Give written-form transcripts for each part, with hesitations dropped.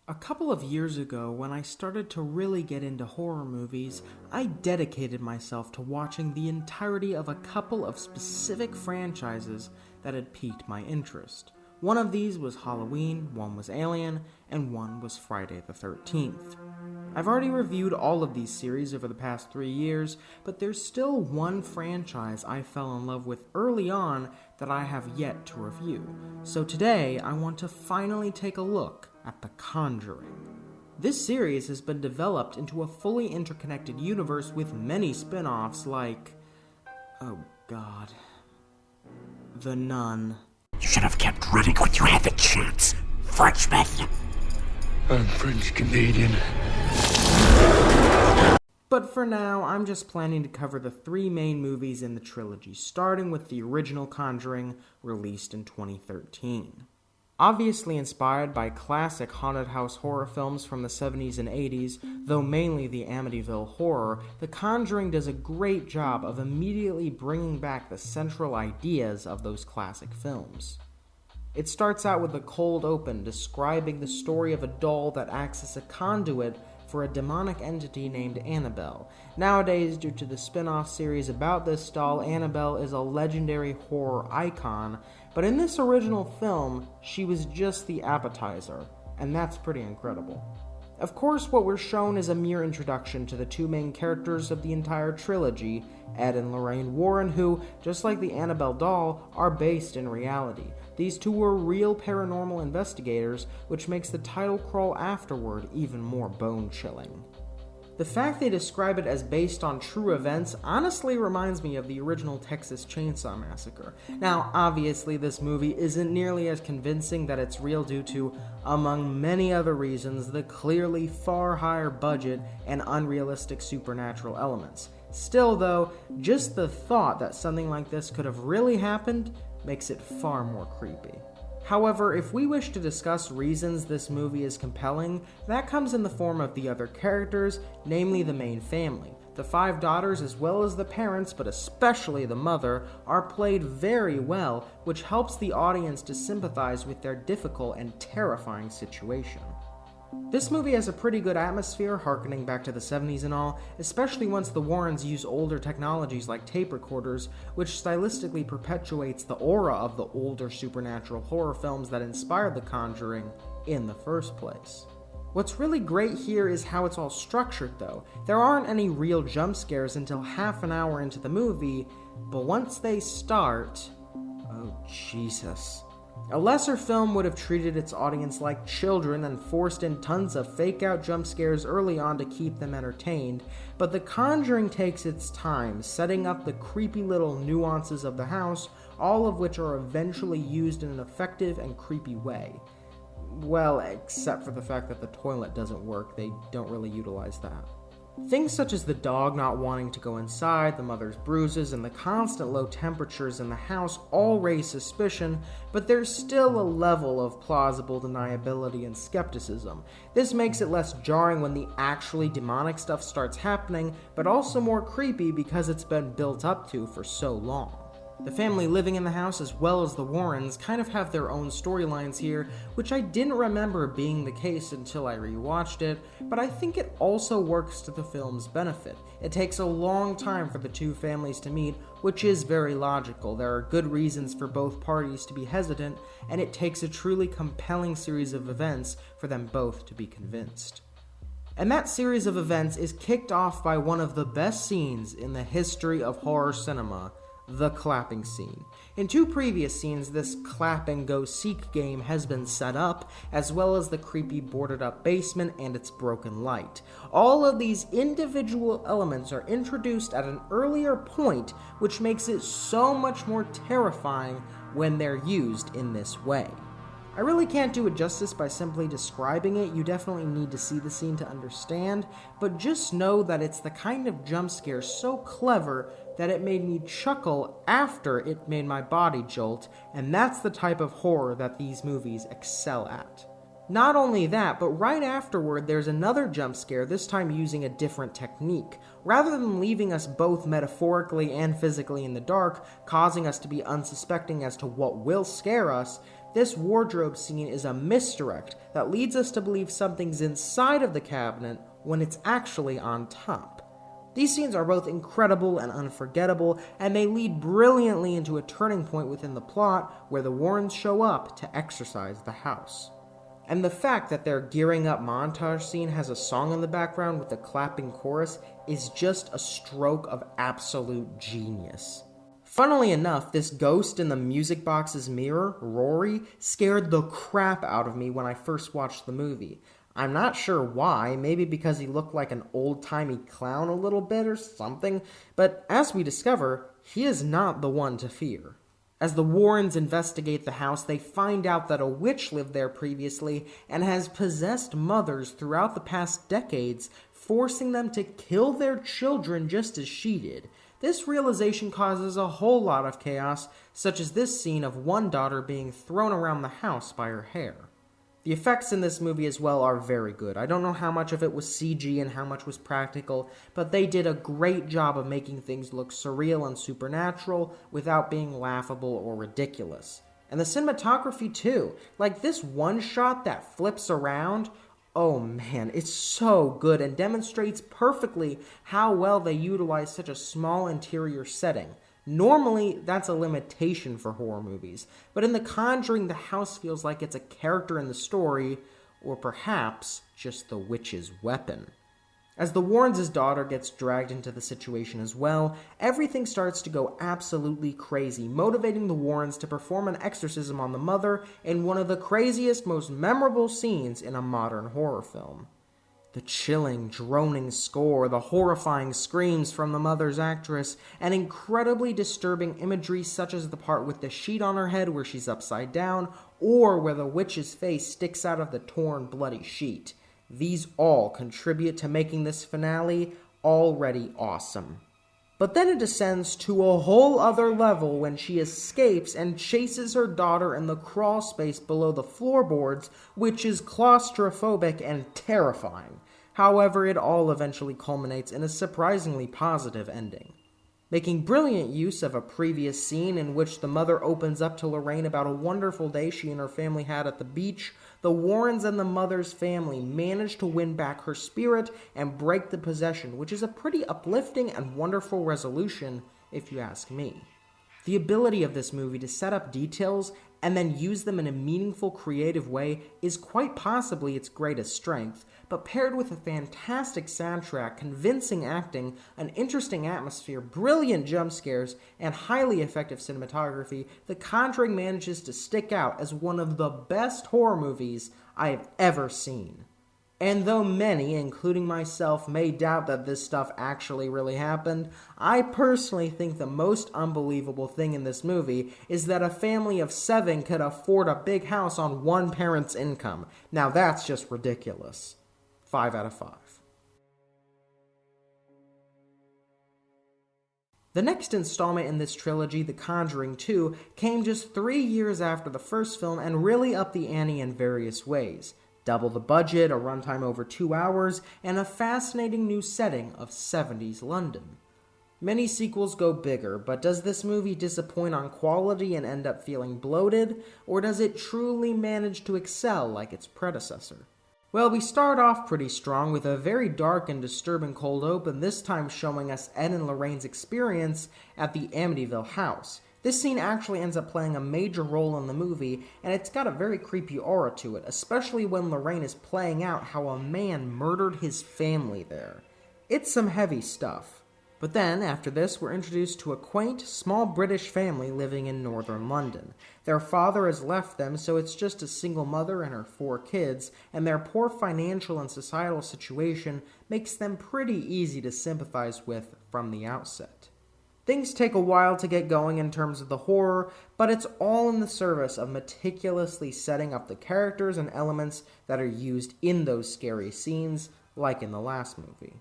A couple of years ago, when I started to really get into horror movies, I dedicated myself to watching the entirety of a couple of specific franchises that had piqued my interest. One of these was Halloween, one was Alien, and one was Friday the 13th. I've already reviewed all of these series over the past 3 years, but there's still one franchise I fell in love with early on that I have yet to review. So today, I want to finally take a look at The Conjuring. This series has been developed into a fully interconnected universe with many spin-offs like... oh god... The Nun. You should have kept running when you had the chance, Frenchman! I'm French-Canadian. But for now, I'm just planning to cover the 3 main movies in the trilogy, starting with the original Conjuring, released in 2013. Obviously inspired by classic haunted house horror films from the 70s and 80s, though mainly the Amityville Horror, The Conjuring does a great job of immediately bringing back the central ideas of those classic films. It starts out with a cold open describing the story of a doll that acts as a conduit for a demonic entity named Annabelle. Nowadays, due to the spin-off series about this doll, Annabelle is a legendary horror icon, but in this original film, she was just the appetizer, and that's pretty incredible. Of course, what we're shown is a mere introduction to the 2 main characters of the entire trilogy, Ed and Lorraine Warren, who, just like the Annabelle doll, are based in reality. These 2 were real paranormal investigators, which makes the title crawl afterward even more bone-chilling. The fact they describe it as based on true events honestly reminds me of the original Texas Chainsaw Massacre. Now, obviously, this movie isn't nearly as convincing that it's real due to, among many other reasons, the clearly far higher budget and unrealistic supernatural elements. Still, though, just the thought that something like this could have really happened makes it far more creepy. However, if we wish to discuss reasons this movie is compelling, that comes in the form of the other characters, namely the main family. The 5 daughters, as well as the parents, but especially the mother, are played very well, which helps the audience to sympathize with their difficult and terrifying situation. This movie has a pretty good atmosphere, harkening back to the 70s and all, especially once the Warrens use older technologies like tape recorders, which stylistically perpetuates the aura of the older supernatural horror films that inspired The Conjuring in the first place. What's really great here is how it's all structured, though. There aren't any real jump scares until half an hour into the movie, but once they start... oh, Jesus. A lesser film would have treated its audience like children and forced in tons of fake-out jump scares early on to keep them entertained, but The Conjuring takes its time, setting up the creepy little nuances of the house, all of which are eventually used in an effective and creepy way. Well, except for the fact that the toilet doesn't work, they don't really utilize that. Things such as the dog not wanting to go inside, the mother's bruises, and the constant low temperatures in the house all raise suspicion, but there's still a level of plausible deniability and skepticism. This makes it less jarring when the actually demonic stuff starts happening, but also more creepy because it's been built up to for so long. The family living in the house, as well as the Warrens, kind of have their own storylines here, which I didn't remember being the case until I rewatched it, but I think it also works to the film's benefit. It takes a long time for the 2 families to meet, which is very logical. There are good reasons for both parties to be hesitant, and it takes a truly compelling series of events for them both to be convinced. And that series of events is kicked off by one of the best scenes in the history of horror cinema, the clapping scene. In 2 previous scenes, this clap and go seek game has been set up, as well as the creepy boarded up basement and its broken light. All of these individual elements are introduced at an earlier point, which makes it so much more terrifying when they're used in this way. I really can't do it justice by simply describing it. You definitely need to see the scene to understand, but just know that it's the kind of jump scare so clever that it made me chuckle after it made my body jolt, and that's the type of horror that these movies excel at. Not only that, but right afterward there's another jump scare, this time using a different technique. Rather than leaving us both metaphorically and physically in the dark, causing us to be unsuspecting as to what will scare us, This wardrobe scene is a misdirect that leads us to believe something's inside of the cabinet when it's actually on top. These scenes are both incredible and unforgettable, and they lead brilliantly into a turning point within the plot where the Warrens show up to exorcise the house. And the fact that their gearing up montage scene has a song in the background with a clapping chorus is just a stroke of absolute genius. Funnily enough, this ghost in the music box's mirror, Rory, scared the crap out of me when I first watched the movie. I'm not sure why, maybe because he looked like an old-timey clown a little bit or something, but as we discover, he is not the one to fear. As the Warrens investigate the house, they find out that a witch lived there previously and has possessed mothers throughout the past decades, forcing them to kill their children just as she did. This realization causes a whole lot of chaos, such as this scene of one daughter being thrown around the house by her hair. The effects in this movie as well are very good. I don't know how much of it was CG and how much was practical, but they did a great job of making things look surreal and supernatural without being laughable or ridiculous. And the cinematography too. Like this one shot that flips around, oh man, it's so good and demonstrates perfectly how well they utilize such a small interior setting. Normally, that's a limitation for horror movies, but in The Conjuring, the house feels like it's a character in the story, or perhaps just the witch's weapon. As the Warrens' daughter gets dragged into the situation as well, everything starts to go absolutely crazy, motivating the Warrens to perform an exorcism on the mother in one of the craziest, most memorable scenes in a modern horror film. The chilling, droning score, the horrifying screams from the mother's actress, and incredibly disturbing imagery such as the part with the sheet on her head where she's upside down, or where the witch's face sticks out of the torn, bloody sheet. These all contribute to making this finale already awesome. But then it descends to a whole other level when she escapes and chases her daughter in the crawl space below the floorboards, which is claustrophobic and terrifying. However, it all eventually culminates in a surprisingly positive ending. Making brilliant use of a previous scene in which the mother opens up to Lorraine about a wonderful day she and her family had at the beach, the Warrens and the mother's family manage to win back her spirit and break the possession, which is a pretty uplifting and wonderful resolution, if you ask me. The ability of this movie to set up details and then use them in a meaningful, creative way is quite possibly its greatest strength, but paired with a fantastic soundtrack, convincing acting, an interesting atmosphere, brilliant jump scares, and highly effective cinematography, The Conjuring manages to stick out as one of the best horror movies I have ever seen. And though many, including myself, may doubt that this stuff actually really happened, I personally think the most unbelievable thing in this movie is that a family of 7 could afford a big house on one parent's income. Now that's just ridiculous. 5 out of 5. The next installment in this trilogy, The Conjuring 2, came just 3 years after the first film and really upped the ante in various ways. Double the budget, a runtime over 2 hours, and a fascinating new setting of 70s London. Many sequels go bigger, but does this movie disappoint on quality and end up feeling bloated, or does it truly manage to excel like its predecessor? Well, we start off pretty strong with a very dark and disturbing cold open, this time showing us Ed and Lorraine's experience at the Amityville house. This scene actually ends up playing a major role in the movie, and it's got a very creepy aura to it, especially when Lorraine is playing out how a man murdered his family there. It's some heavy stuff. But then, after this, we're introduced to a quaint, small British family living in northern London. Their father has left them, so it's just a single mother and her 4 kids, and their poor financial and societal situation makes them pretty easy to sympathize with from the outset. Things take a while to get going in terms of the horror, but it's all in the service of meticulously setting up the characters and elements that are used in those scary scenes, like in the last movie.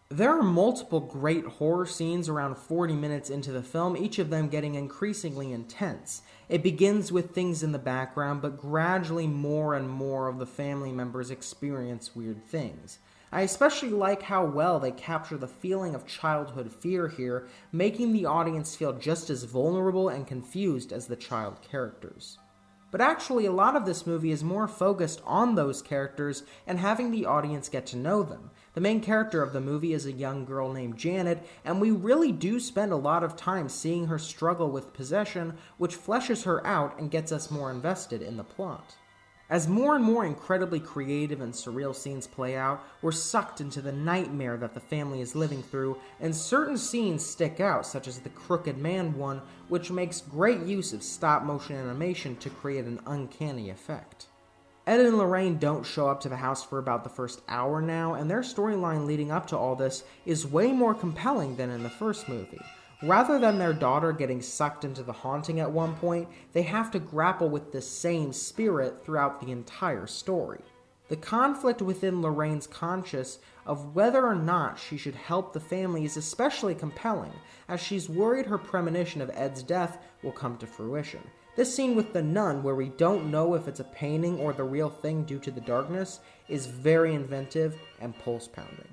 There are multiple great horror scenes around 40 minutes into the film, each of them getting increasingly intense. It begins with things in the background, but gradually more and more of the family members experience weird things. I especially like how well they capture the feeling of childhood fear here, making the audience feel just as vulnerable and confused as the child characters. But actually, a lot of this movie is more focused on those characters and having the audience get to know them. The main character of the movie is a young girl named Janet, and we really do spend a lot of time seeing her struggle with possession, which fleshes her out and gets us more invested in the plot. As more and more incredibly creative and surreal scenes play out, we're sucked into the nightmare that the family is living through, and certain scenes stick out, such as the Crooked Man one, which makes great use of stop-motion animation to create an uncanny effect. Ed and Lorraine don't show up to the house for about the first hour now, and their storyline leading up to all this is way more compelling than in the first movie. Rather than their daughter getting sucked into the haunting at one point, they have to grapple with the same spirit throughout the entire story. The conflict within Lorraine's conscience of whether or not she should help the family is especially compelling, as she's worried her premonition of Ed's death will come to fruition. This scene with the nun, where we don't know if it's a painting or the real thing due to the darkness, is very inventive and pulse-pounding.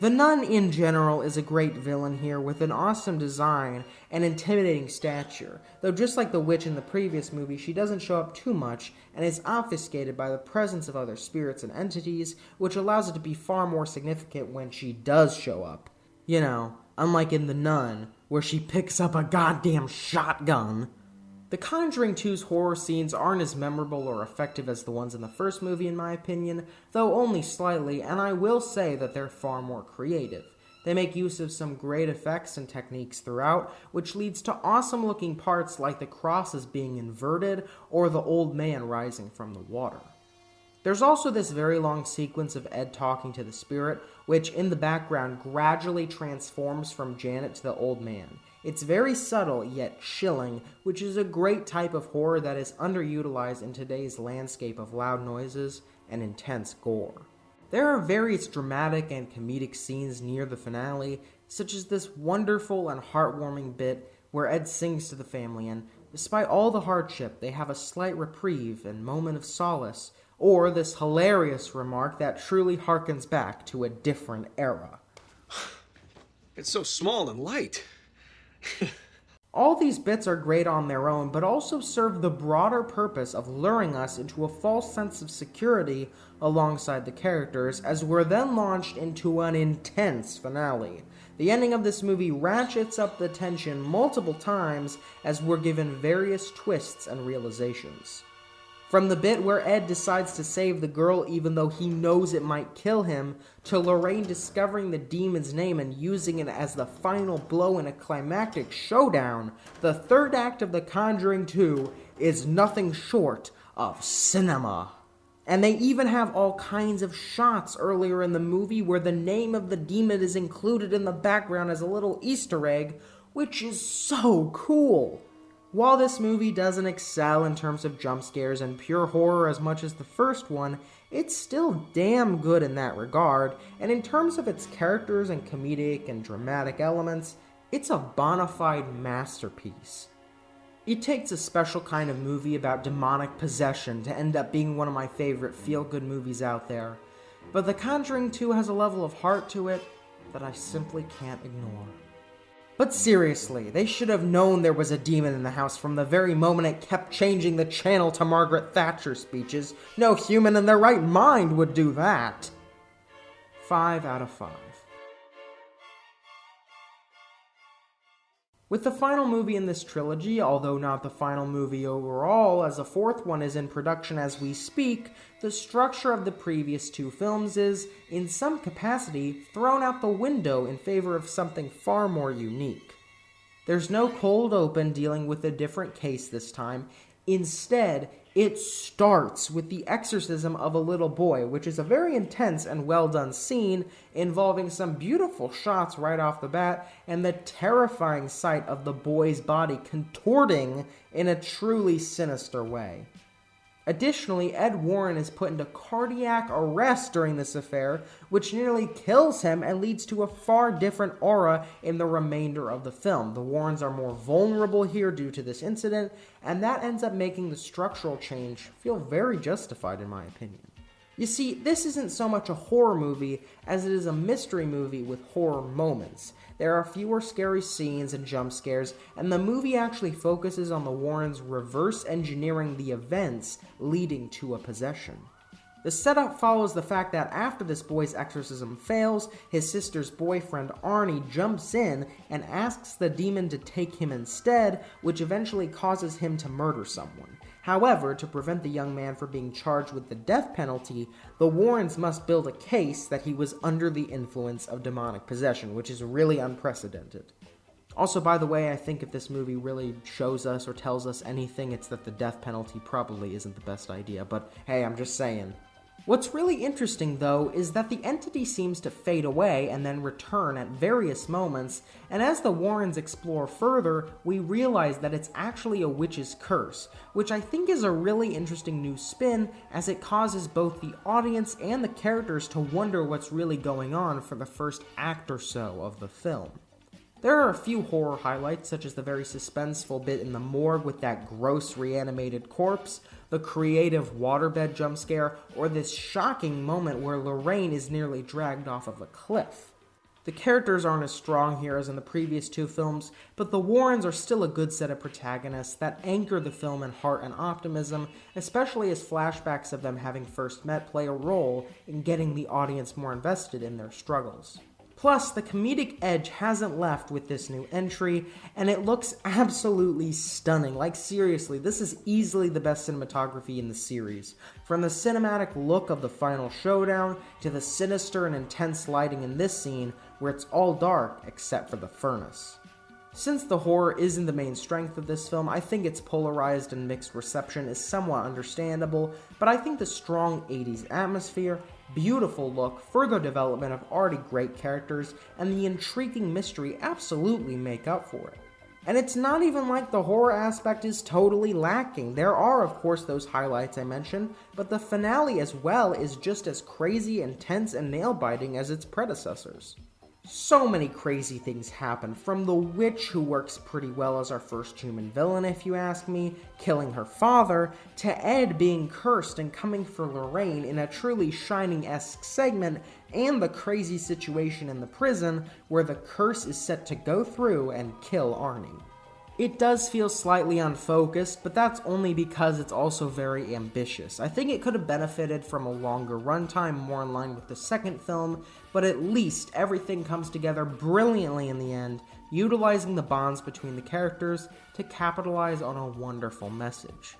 The nun in general is a great villain here with an awesome design and intimidating stature, though just like the witch in the previous movie, she doesn't show up too much and is obfuscated by the presence of other spirits and entities, which allows it to be far more significant when she does show up. You know, unlike in The Nun, where she picks up a goddamn shotgun. The Conjuring 2's horror scenes aren't as memorable or effective as the ones in the first movie in my opinion, though only slightly, and I will say that they're far more creative. They make use of some great effects and techniques throughout, which leads to awesome looking parts like the crosses being inverted or the old man rising from the water. There's also this very long sequence of Ed talking to the spirit, which in the background gradually transforms from Janet to the old man. It's very subtle yet chilling, which is a great type of horror that is underutilized in today's landscape of loud noises and intense gore. There are various dramatic and comedic scenes near the finale, such as this wonderful and heartwarming bit where Ed sings to the family and, despite all the hardship, they have a slight reprieve and moment of solace, or this hilarious remark that truly harkens back to a different era. It's so small and light. All these bits are great on their own, but also serve the broader purpose of luring us into a false sense of security alongside the characters, as we're then launched into an intense finale. The ending of this movie ratchets up the tension multiple times as we're given various twists and realizations. From the bit where Ed decides to save the girl even though he knows it might kill him, to Lorraine discovering the demon's name and using it as the final blow in a climactic showdown, the third act of The Conjuring 2 is nothing short of cinema. And they even have all kinds of shots earlier in the movie where the name of the demon is included in the background as a little Easter egg, which is so cool. While this movie doesn't excel in terms of jump scares and pure horror as much as the first one, it's still damn good in that regard, and in terms of its characters and comedic and dramatic elements, it's a bona fide masterpiece. It takes a special kind of movie about demonic possession to end up being one of my favorite feel-good movies out there, but The Conjuring 2 has a level of heart to it that I simply can't ignore. But seriously, they should have known there was a demon in the house from the very moment it kept changing the channel to Margaret Thatcher speeches. No human in their right mind would do that. 5 out of 5. With the final movie in this trilogy, although not the final movie overall, as a fourth one is in production as we speak, the structure of the previous two films is, in some capacity, thrown out the window in favor of something far more unique. There's no cold open dealing with a different case this time. Instead, it starts with the exorcism of a little boy, which is a very intense and well-done scene involving some beautiful shots right off the bat and the terrifying sight of the boy's body contorting in a truly sinister way. Additionally, Ed Warren is put into cardiac arrest during this affair, which nearly kills him and leads to a far different aura in the remainder of the film. The Warrens are more vulnerable here due to this incident, and that ends up making the structural change feel very justified in my opinion. You see, this isn't so much a horror movie as it is a mystery movie with horror moments. There are fewer scary scenes and jump scares, and the movie actually focuses on the Warrens reverse engineering the events leading to a possession. The setup follows the fact that after this boy's exorcism fails, his sister's boyfriend Arnie jumps in and asks the demon to take him instead, which eventually causes him to murder someone. However, to prevent the young man from being charged with the death penalty, the Warrens must build a case that he was under the influence of demonic possession, which is really unprecedented. Also, by the way, I think if this movie really shows us or tells us anything, it's that the death penalty probably isn't the best idea, but hey, I'm just saying. What's really interesting, though, is that the entity seems to fade away and then return at various moments, and as the Warrens explore further, we realize that it's actually a witch's curse, which I think is a really interesting new spin, as it causes both the audience and the characters to wonder what's really going on for the first act or so of the film. There are a few horror highlights, such as the very suspenseful bit in the morgue with that gross reanimated corpse, the creative waterbed jump scare, or this shocking moment where Lorraine is nearly dragged off of a cliff. The characters aren't as strong here as in the previous two films, but the Warrens are still a good set of protagonists that anchor the film in heart and optimism, especially as flashbacks of them having first met play a role in getting the audience more invested in their struggles. Plus, the comedic edge hasn't left with this new entry, and it looks absolutely stunning. Like, seriously, this is easily the best cinematography in the series. From the cinematic look of the final showdown, to the sinister and intense lighting in this scene, where it's all dark except for the furnace. Since the horror isn't the main strength of this film, I think its polarized and mixed reception is somewhat understandable, but I think the strong 80s atmosphere, beautiful look, further development of already great characters, and the intriguing mystery absolutely make up for it. And it's not even like the horror aspect is totally lacking. There are, of course, those highlights I mentioned, but the finale as well is just as crazy, intense, and nail-biting as its predecessors. So many crazy things happen, from the witch, who works pretty well as our first human villain if you ask me, killing her father, to Ed being cursed and coming for Lorraine in a truly Shining-esque segment, and the crazy situation in the prison where the curse is set to go through and kill Arnie. It does feel slightly unfocused, but that's only because it's also very ambitious. I think it could have benefited from a longer runtime, more in line with the second film, but at least everything comes together brilliantly in the end, utilizing the bonds between the characters to capitalize on a wonderful message.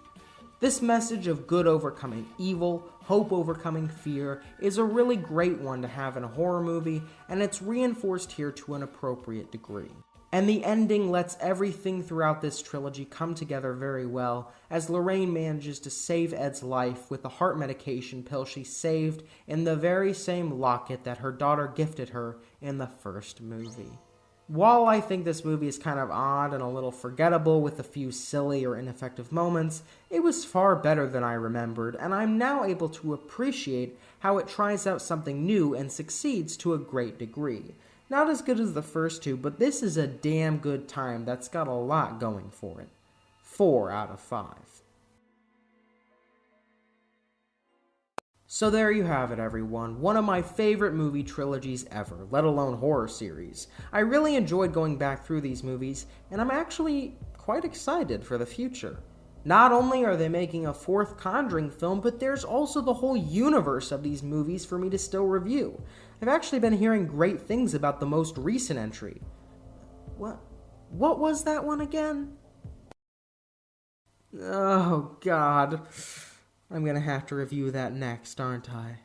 This message of good overcoming evil, hope overcoming fear, is a really great one to have in a horror movie, and it's reinforced here to an appropriate degree. And the ending lets everything throughout this trilogy come together very well, as Lorraine manages to save Ed's life with the heart medication pill she saved in the very same locket that her daughter gifted her in the first movie. While I think this movie is kind of odd and a little forgettable with a few silly or ineffective moments, it was far better than I remembered, and I'm now able to appreciate how it tries out something new and succeeds to a great degree. Not as good as the first two, but this is a damn good time that's got a lot going for it. 4 out of 5. So there you have it, everyone. One of my favorite movie trilogies ever, let alone horror series. I really enjoyed going back through these movies, and I'm actually quite excited for the future. Not only are they making a 4th Conjuring film, but there's also the whole universe of these movies for me to still review. I've actually been hearing great things about the most recent entry. What was that one again? Oh, God. I'm gonna have to review that next, aren't I?